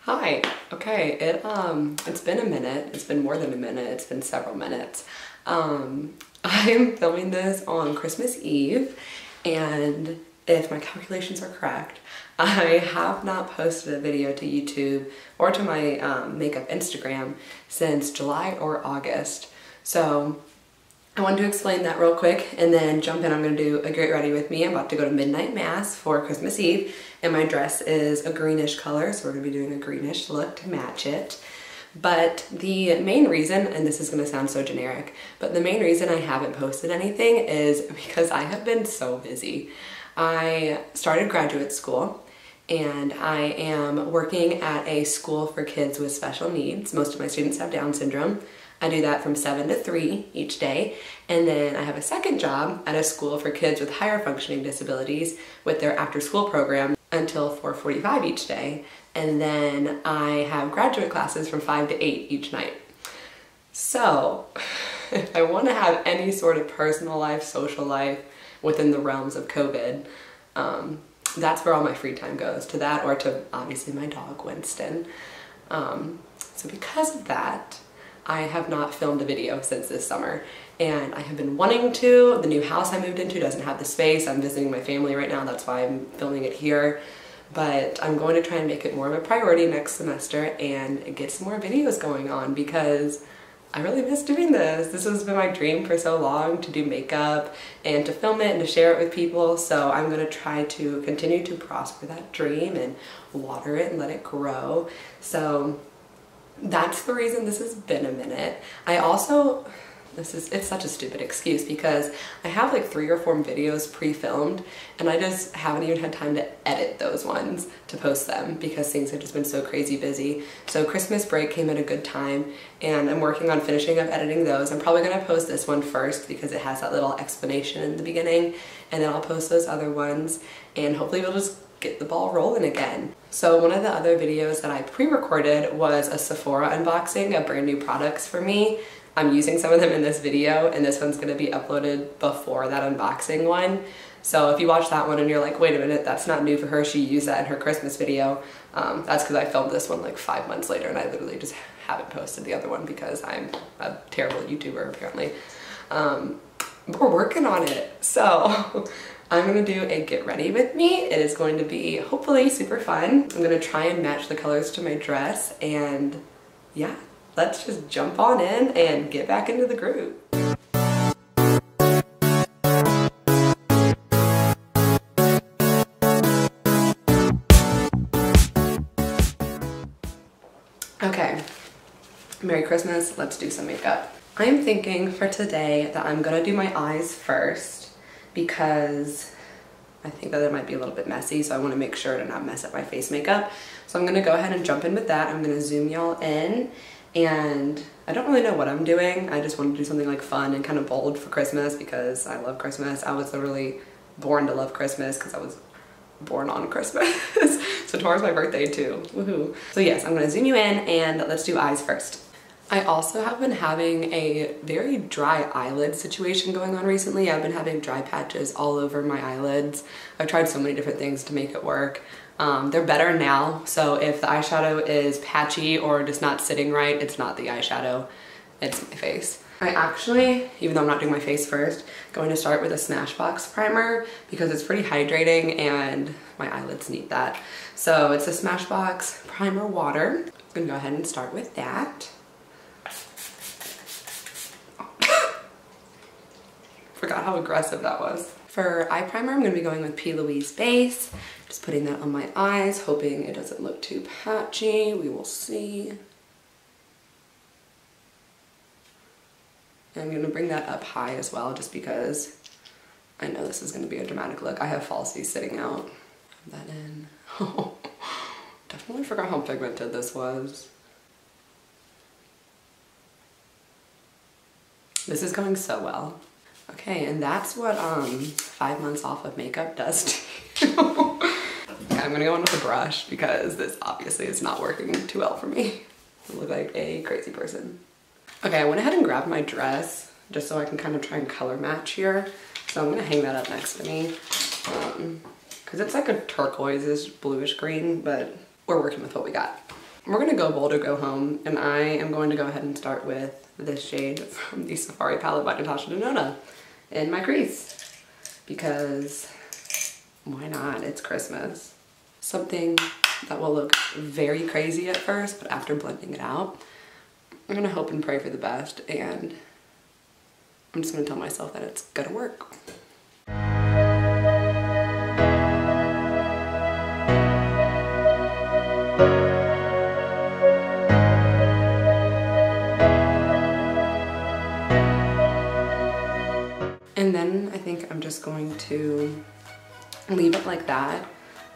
Hi. Okay, it's been a minute. It's been more than a minute. It's been several minutes. I'm filming this on Christmas Eve, and if my calculations are correct, I have not posted a video to YouTube or to my makeup Instagram since July or August. So I wanted to explain that real quick and then jump in. I'm going to do a get ready with me. I'm about to go to midnight mass for Christmas Eve, and my dress is a greenish color, so we're going to be doing a greenish look to match it. But the main reason, and this is going to sound so generic, but the main reason I haven't posted anything is because I have been so busy. I started graduate school and I am working at a school for kids with special needs. Most of my students have Down syndrome. I do that from 7 to 3 each day. And then I have a second job at a school for kids with higher functioning disabilities with their after school program until 4:45 each day. And then I have graduate classes from 5 to 8 each night. So if I want to have any sort of personal life, social life within the realms of COVID, that's where all my free time goes, to that or to obviously my dog, Winston. So because of that, I have not filmed a video since this summer, and I have been wanting to. The new house I moved into doesn't have the space. I'm visiting my family right now, that's why I'm filming it here. But I'm going to try and make it more of a priority next semester and get some more videos going on because I really miss doing this. This has been my dream for so long, to do makeup and to film it and to share it with people. So I'm going to try to continue to prosper that dream and water it and let it grow. So that's the reason this has been a minute. I also, it's such a stupid excuse because I have like 3 or 4 videos pre-filmed and I just haven't even had time to edit those ones to post them because things have just been so crazy busy. So Christmas break came at a good time and I'm working on finishing up editing those. I'm probably gonna post this one first because it has that little explanation in the beginning, and then I'll post those other ones and hopefully we'll just get the ball rolling again. So one of the other videos that I pre-recorded was a Sephora unboxing of brand new products for me. I'm using some of them in this video, and this one's going to be uploaded before that unboxing one. So if you watch that one and you're like, wait a minute, that's not new for her, she used that in her Christmas video, that's because I filmed this one like 5 months later and I literally just haven't posted the other one because I'm a terrible YouTuber apparently. But we're working on it. So I'm gonna do a get ready with me. It is going to be hopefully super fun. I'm gonna try and match the colors to my dress, and yeah, let's just jump on in and get back into the groove. Okay, Merry Christmas, let's do some makeup. I'm thinking for today that I'm gonna do my eyes first because I think that it might be a little bit messy, so I want to make sure to not mess up my face makeup. So I'm gonna go ahead and jump in with that. I'm gonna zoom y'all in, and I don't really know what I'm doing. I just want to do something like fun and kind of bold for Christmas because I love Christmas. I was literally born to love Christmas because I was born on Christmas. So tomorrow's my birthday too, woohoo. So yes, I'm gonna zoom you in and let's do eyes first. I also have been having a very dry eyelid situation going on recently. I've been having dry patches all over my eyelids. I've tried so many different things to make it work. They're better now, so if the eyeshadow is patchy or just not sitting right, it's not the eyeshadow, it's my face. I actually, even though I'm not doing my face first, going to start with a Smashbox primer because it's pretty hydrating and my eyelids need that. So it's a Smashbox primer water. I'm gonna go ahead and start with that. Forgot how aggressive that was. For eye primer, I'm gonna be going with P. Louise Base. Just putting that on my eyes, hoping it doesn't look too patchy. We will see. And I'm gonna bring that up high as well, just because I know this is gonna be a dramatic look. I have falsies sitting out. Have that in. Definitely forgot how pigmented this was. This is going so well. Okay, and that's what 5 months off of makeup does to you. Okay, I'm gonna go in with a brush because this obviously is not working too well for me. I look like a crazy person. Okay, I went ahead and grabbed my dress just so I can kind of try and color match here. So I'm gonna hang that up next to me because it's like a turquoise-ish bluish green, but we're working with what we got. we're gonna go bold or go home, and I am going to go ahead and start with this shade from the Safari palette by Natasha Denona in my crease, because why not? It's Christmas. Something that will look very crazy at first, but after blending it out, I'm gonna hope and pray for the best, and I'm just gonna tell myself that it's gonna work. And then I think I'm just going to leave it like that,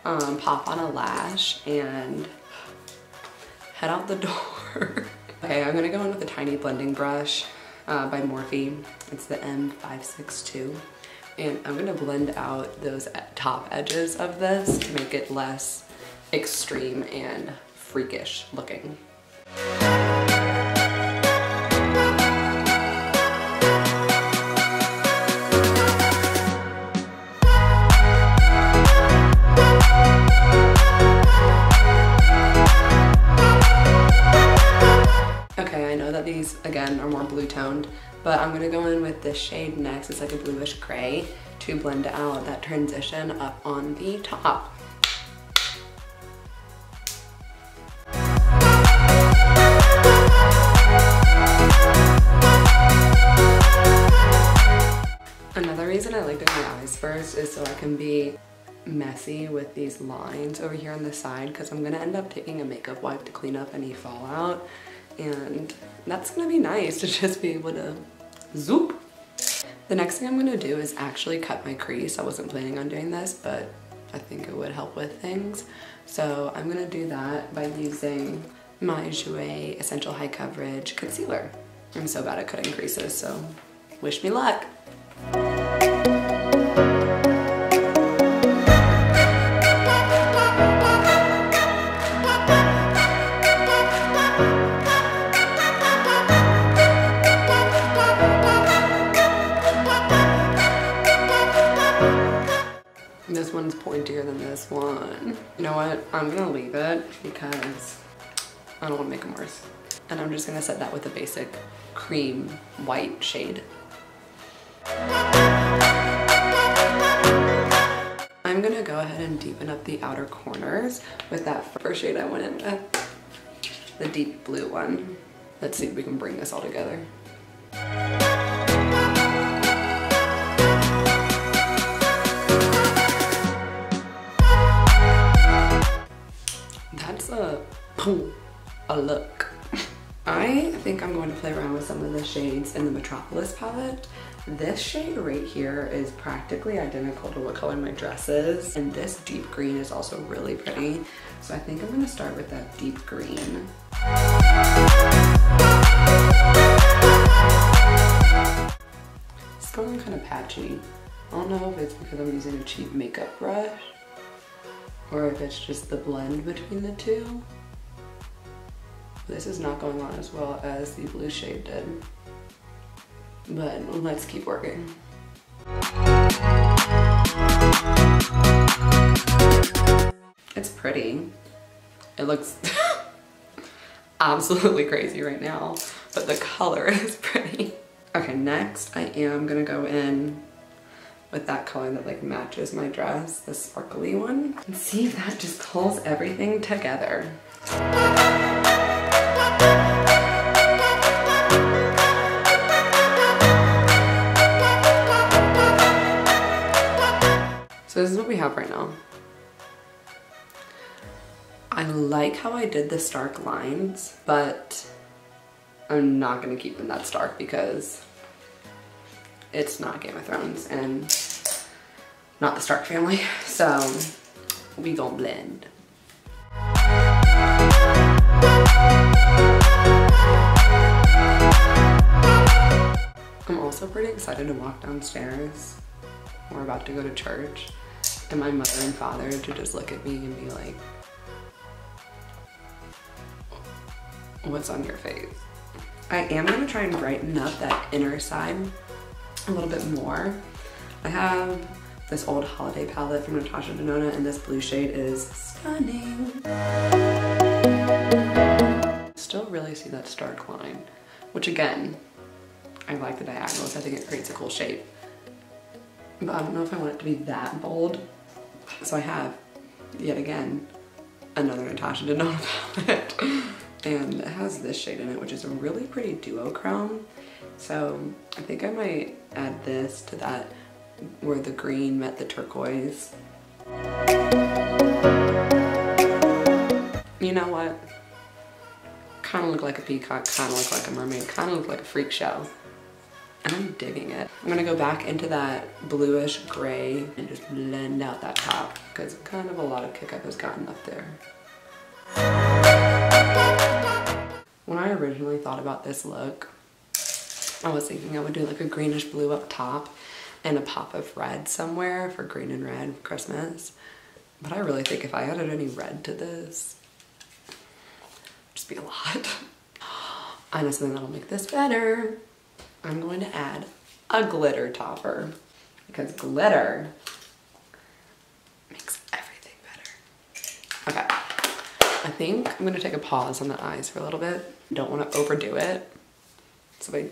pop on a lash, and head out the door. Okay, I'm gonna go in with a tiny blending brush by Morphe. It's the M562. And I'm gonna blend out those top edges of this to make it less extreme and freakish looking. Okay, I know that these, again, are more blue toned, but I'm gonna go in with this shade next. It's like a bluish gray to blend out that transition up on the top. Another reason I like doing my eyes first is so I can be messy with these lines over here on the side, because I'm gonna end up taking a makeup wipe to clean up any fallout, and that's gonna be nice to just be able to zoop. The next thing I'm gonna do is actually cut my crease. I wasn't planning on doing this, but I think it would help with things. So I'm gonna do that by using my Jouer Essential High Coverage Concealer. I'm so bad at cutting creases, so wish me luck. This one's pointier than this one. You know what? I'm gonna leave it because I don't want to make them worse. And I'm just gonna set that with a basic cream white shade. I'm gonna go ahead and deepen up the outer corners with that first shade I went in with, the deep blue one. Let's see if we can bring this all together. That's a look. I think I'm going to play around with some of the shades in the Metropolis palette. This shade right here is practically identical to what color my dress is, and this deep green is also really pretty. So I think I'm going to start with that deep green. It's going kind of patchy. I don't know if it's because I'm using a cheap makeup brush or if it's just the blend between the two. This is not going on as well as the blue shade did, but let's keep working. It's pretty. It looks absolutely crazy right now, but the color is pretty. Okay, next I am gonna go in with that color that like matches my dress, the sparkly one, and see if that just pulls everything together. So this is what we have right now. I like how I did the stark lines, but I'm not gonna keep them that stark because it's not Game of Thrones and not the Stark family. So we gon' blend. I'm also pretty excited to walk downstairs. We're about to go to church, and my mother and father to just look at me and be like, what's on your face? I am gonna try and brighten up that inner side a little bit more. I have this old holiday palette from Natasha Denona, and this blue shade is stunning. really see that stark line, which again, I like the diagonals. I think it creates a cool shape. But I don't know if I want it to be that bold. So I have, yet again, another Natasha Denona palette. And it has this shade in it, which is a really pretty duochrome. So I think I might add this to that where the green met the turquoise. You know what? Kind of look like a peacock, kind of look like a mermaid, kind of look like a freak show. And I'm digging it. I'm gonna go back into that bluish gray and just blend out that top because kind of a lot of kick up has gotten up there. When I originally thought about this look, I was thinking I would do like a greenish blue up top and a pop of red somewhere for green and red for Christmas. But I really think if I added any red to this, it'd just be a lot. I know something that'll make this better. I'm going to add a glitter topper because glitter makes everything better. Okay, I think I'm gonna take a pause on the eyes for a little bit. Don't want to overdo it, so I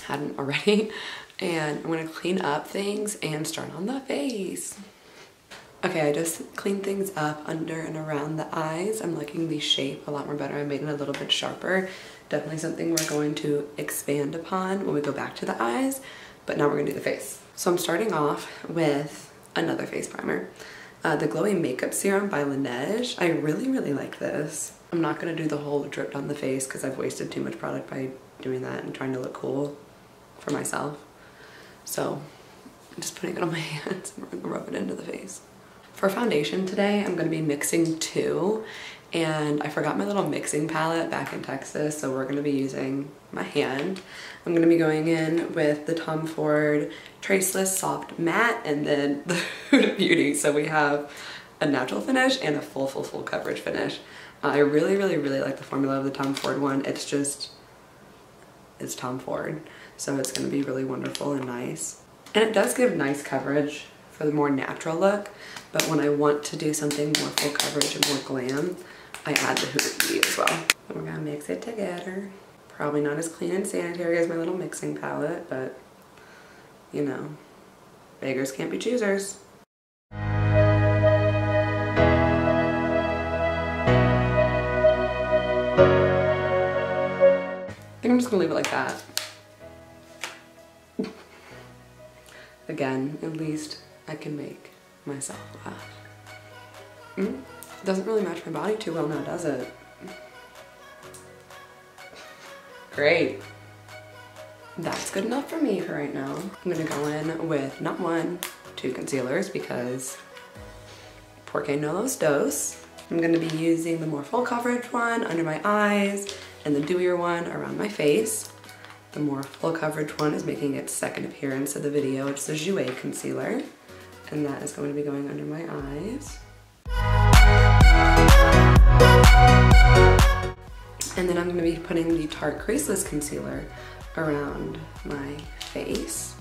hadn't already. And I'm gonna clean up things and start on the face. Okay, I just cleaned things up under and around the eyes. I'm liking the shape a lot more better. I made it a little bit sharper. Definitely something we're going to expand upon when we go back to the eyes, but now we're gonna do the face. So I'm starting off with another face primer. The Glowing Makeup Serum by Laneige. I really, really like this. I'm not gonna do the whole drip down the face because I've wasted too much product by doing that and trying to look cool for myself. So I'm just putting it on my hands and we're gonna rub it into the face. For foundation today, I'm gonna be mixing two, and I forgot my little mixing palette back in Texas, so we're gonna be using my hand. I'm gonna be going in with the Tom Ford Traceless Soft Matte and then the Huda Beauty. So we have a natural finish and a full coverage finish. I really, really, really like the formula of the Tom Ford one. It's Tom Ford, so it's gonna be really wonderful and nice. And it does give nice coverage for the more natural look, but when I want to do something more full coverage and more glam, I add the Huda Beauty as well. And we're gonna mix it together. Probably not as clean and sanitary as my little mixing palette, but you know, beggars can't be choosers. I think I'm just gonna leave it like that. Again, at least I can make myself laugh. Doesn't really match my body too well now, does it? Great. That's good enough for me for right now. I'm gonna go in with not one, two concealers because porque no los dos. I'm gonna be using the more full coverage one under my eyes and the dewier one around my face. The more full coverage one is making its second appearance of the video. It's the Jouer concealer, and that is going to be going under my eyes. And then I'm going to be putting the Tarte Creaseless Concealer around my face.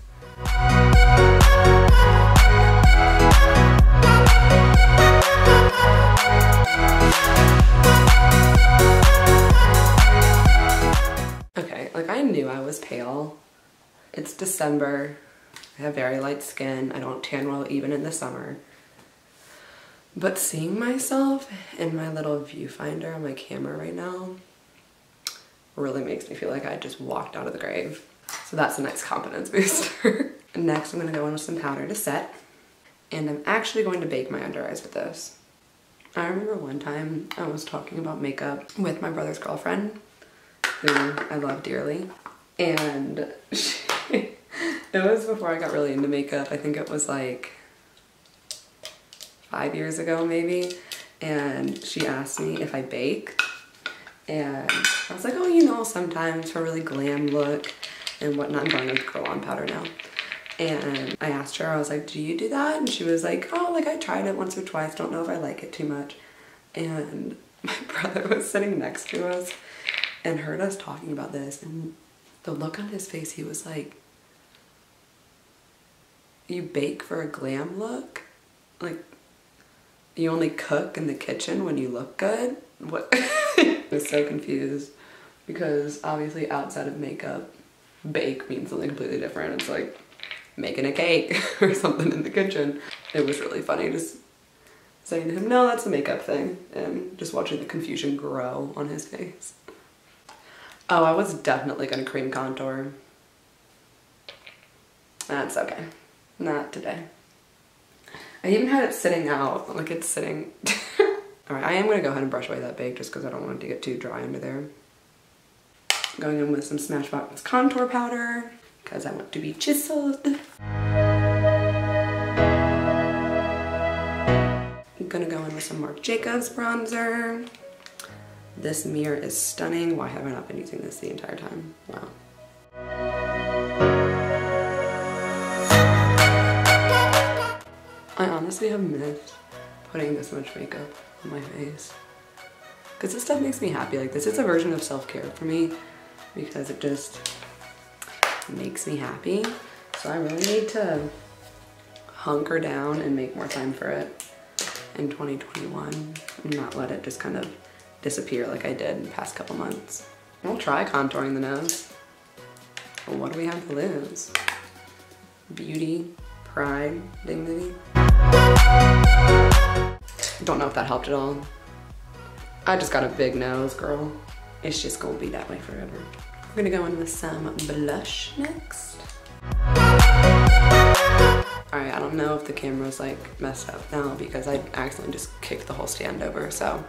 Okay, like I knew I was pale. It's December. I have very light skin. I don't tan well even in the summer. But seeing myself in my little viewfinder on my camera right now really makes me feel like I just walked out of the grave. So that's a nice confidence booster. Next, I'm gonna go in with some powder to set. And I'm actually going to bake my under eyes with this. I remember one time I was talking about makeup with my brother's girlfriend, who I love dearly. And it was before I got really into makeup. I think it was like 5 years ago maybe. And she asked me if I baked. And I was like, oh, you know, sometimes for a really glam look and whatnot. I'm going with Girl On powder now. And I asked her, I was like, do you do that? And she was like, oh, like I tried it once or twice. Don't know if I like it too much. And my brother was sitting next to us and heard us talking about this. And the look on his face, he was like, you bake for a glam look? Like, you only cook in the kitchen when you look good? What? I was so confused. because obviously outside of makeup, bake means something completely different. It's like making a cake or something in the kitchen. It was really funny just saying to him, no, that's a makeup thing, and just watching the confusion grow on his face. Oh, I was definitely gonna cream contour. That's okay. Not today. I even had it sitting out, like it's sitting. Alright, I am gonna go ahead and brush away that bake just because I don't want it to get too dry under there. Going in with some Smashbox contour powder because I want to be chiseled. I'm gonna go in with some Marc Jacobs bronzer. This mirror is stunning. Why have I not been using this the entire time? Wow. I honestly have missed putting this much makeup on my face because this stuff makes me happy. Like, this is a version of self-care for me because it just makes me happy. So I really need to hunker down and make more time for it in 2021 and not let it just kind of disappear like I did in the past couple months. I'll try contouring the nose. But what do we have to lose? Beauty, pride, dignity. Don't know if that helped at all. I just got a big nose, girl. It's just gonna be that way forever. We're gonna go in with some blush next. Alright, I don't know if the camera's like messed up now because I accidentally just kicked the whole stand over, so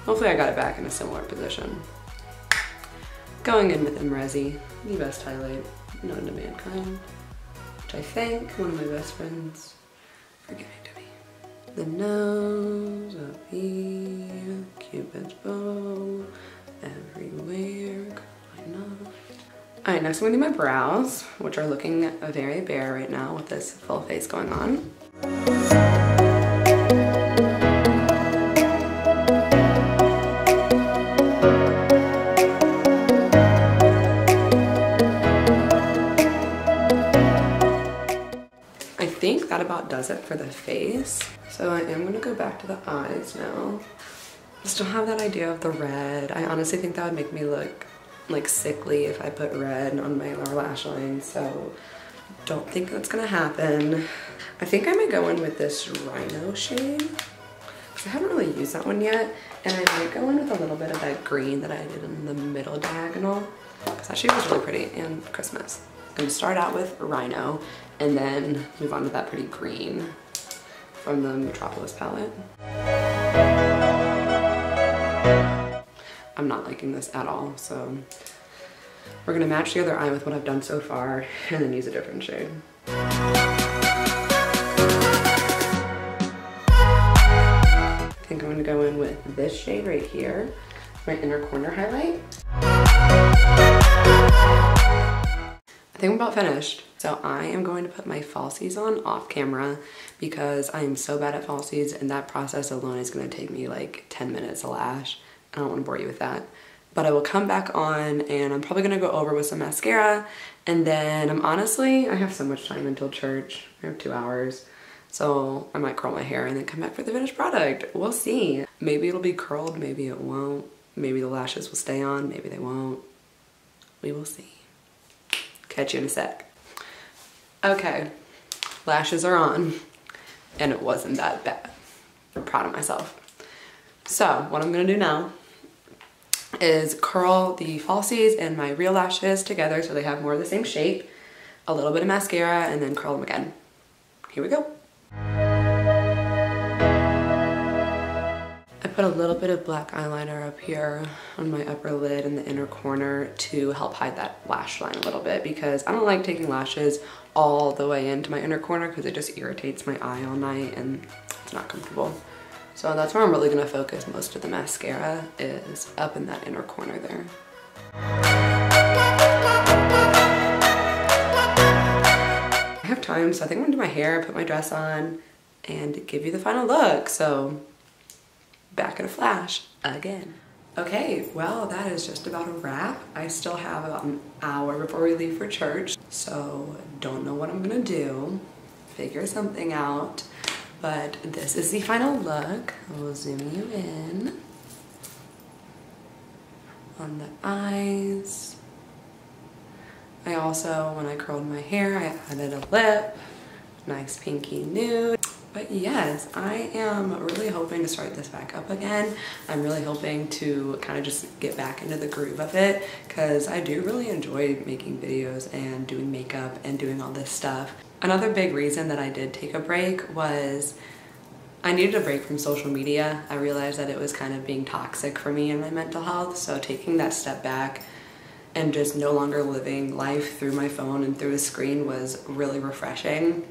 hopefully I got it back in a similar position. Going in with Imrezi, the best highlight known to mankind, which I thank one of my best friends for giving to me. The nose up here, Cupid's bow, everywhere, good enough. Alright, next I'm gonna do my brows, which are looking very bare right now with this full face going on. I think that about does it for the face. So I am gonna go back to the eyes now. I still have that idea of the red. I honestly think that would make me look like sickly if I put red on my lower lash line, so don't think that's gonna happen. I think I might go in with this Rhino shade because I haven't really used that one yet, and I might go in with a little bit of that green that I did in the middle diagonal because that shade was really pretty and Christmas. I'm gonna start out with Rhino and then move on to that pretty green from the Metropolis palette. I'm not liking this at all, so we're gonna match the other eye with what I've done so far and then use a different shade. I think I'm gonna go in with this shade right here, my inner corner highlight. I think I'm about finished. So I am going to put my falsies on off camera because I am so bad at falsies and that process alone is gonna take me like 10 minutes a lash. I don't want to bore you with that. But I will come back on and I'm probably gonna go over with some mascara, and then I have so much time until church. I have 2 hours. So I might curl my hair and then come back for the finished product. We'll see. Maybe it'll be curled, maybe it won't. Maybe the lashes will stay on, maybe they won't. We will see. Catch you in a sec. Okay, lashes are on and it wasn't that bad. I'm proud of myself. So what I'm gonna do now is curl the falsies and my real lashes together so they have more of the same shape, a little bit of mascara, and then curl them again. Here we go. I put a little bit of black eyeliner up here on my upper lid in the inner corner to help hide that lash line a little bit because I don't like taking lashes all the way into my inner corner because it just irritates my eye all night and it's not comfortable. So that's where I'm really gonna focus most of the mascara, is up in that inner corner there. I have time, so I think I'm gonna do my hair, put my dress on, and give you the final look. So back in a flash again. Okay, well, that is just about a wrap. I still have about an hour before we leave for church, so don't know what I'm gonna do. Figure something out. But this is the final look. I will zoom you in. on the eyes. I also, when I curled my hair, I added a lip, nice pinky nude. But yes, I am really hoping to start this back up again. I'm really hoping to kind of just get back into the groove of it because I do really enjoy making videos and doing makeup and doing all this stuff. Another big reason that I did take a break was I needed a break from social media. I realized that it was kind of being toxic for me and my mental health, so taking that step back and just no longer living life through my phone and through a screen was really refreshing.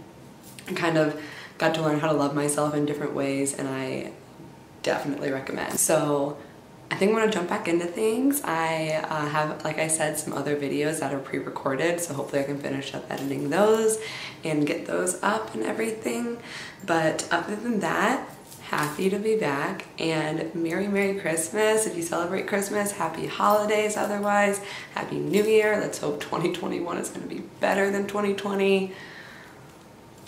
I kind of got to learn how to love myself in different ways, and I definitely recommend. So I think I'm gonna jump back into things. I have, like I said, some other videos that are pre-recorded, so hopefully I can finish up editing those and get those up and everything. But other than that, happy to be back, and Merry Christmas. If you celebrate Christmas, happy holidays otherwise, Happy New Year. Let's hope 2021 is gonna be better than 2020.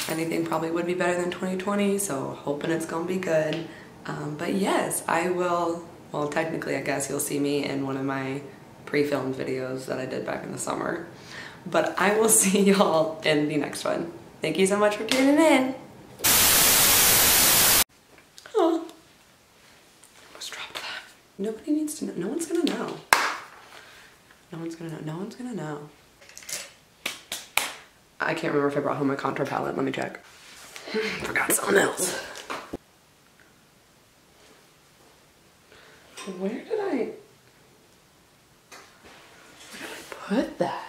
Anything probably would be better than 2020, so hoping it's gonna be good. But yes, I will, well, technically I guess you'll see me in one of my pre-filmed videos that I did back in the summer. But I will see y'all in the next one. Thank you so much for tuning in. Oh, almost dropped that. Nobody needs to know. No one's gonna know. No one's gonna know. No one's gonna know. I can't remember if I brought home my contour palette. Let me check. Forgot something else. Where did I put that?